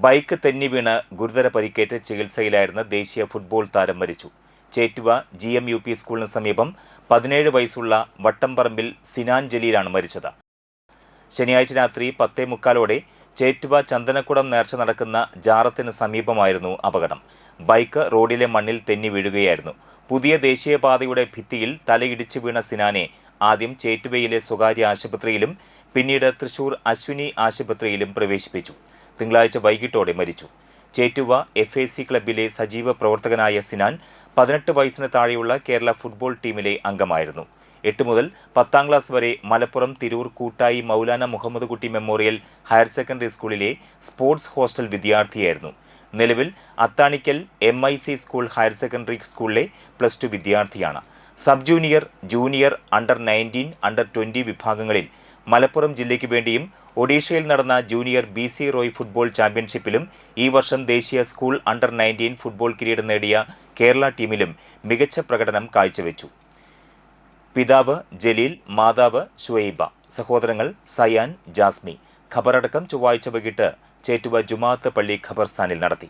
Bike തെന്നി വീണ് ഗുരുതര പരിക്കേറ്റ് ചികിത്സയിലായിരുന്ന ദേശീയ ഫുട്ബോൾ താരം മരിച്ചു. ചേറ്റുവ GMUP സ്കൂളിന് സമീപം 17 വയസ്സുള്ള വട്ടംപറമ്പിൽ സിനാൻ ജലീലാണ് മരിച്ചത്. ശനിയാഴ്ച രാത്രി 10:45 ചേറ്റുവ ചന്ദനക്കുടം നേർച്ച നടക്കുന്ന ജാറത്തിന് സമീപമായിരുന്നു അപകടം. ബൈക്ക് റോഡിലെ മണ്ണിൽ തെന്നി വീഴുകയായിരുന്നു. പുതിയ ദേശീയപാതയുടെ ഭിത്തിയിൽ തലയിടിച്ചു വീണ സിനാനെ ആദ്യം ചേറ്റുവയിലെ സ്വകാര്യ ആശുപത്രിയിലും പിന്നീട് തൃശൂർ അശ്വിനി ആശുപത്രിയിലും പ്രവേശിപ്പിച്ചു. തിങ്കളാഴ്ച വൈകിട്ടോടെ മരിച്ചു. ചേറ്റുവ FAC ക്ലബിലെ സജീവ പ്രവർത്തകനായ സിനാൻ 18 വയസ്സിന് താഴെയുള്ള കേരള ഫുട്ബോൾ ടീമിലെ അംഗമായിരുന്നു. 8 മുതൽ 10ാം ക്ലാസ് വരെ മലപ്പുറം തിരൂർ കൂട്ടായി മൗലാന മുഹമ്മദ് കുട്ടി മെമ്മോറിയൽ ഹയർ സെക്കൻഡറി സ്കൂളിലെ സ്പോർട്സ് ഹോസ്റ്റൽ വിദ്യാർത്ഥിയായിരുന്നു. നിലവിൽ Athanikkal MIC school higher secondary സ്കൂളിലെ +2 വിദ്യാർത്ഥിയാണ്. Sub junior, junior, under 19, under 20 വിഭാഗങ്ങളിൽ മലപ്പുറം ജില്ലയ്ക്ക് വേണ്ടിയും ഒഡീഷയിൽ നടന്ന ജൂനിയർ BC റോയ് ഫുട്ബോൾ ചാമ്പ്യൻഷിപ്പിലും ഈ വർഷം ദേശീയ സ്കൂൾ അണ്ടർ 19 ഫുട്ബോൾ കിരീടം നേടിയ കേരള ടീമിലും മികച്ച പ്രകടനം കാഴ്ചവെച്ചു. പിതാവ് ജലീൽ, മാതാവ് ഷുഐബ, സഹോദരങ്ങൾ സയാൻ, ജാസ്മി. ഖബറടക്കം ചൊവ്വാഴ്ച വൈകിട്ട് ചേറ്റുവ ജുമാഅത്ത് പള്ളി ഖബർസ്ഥാനിൽ നടത്തി.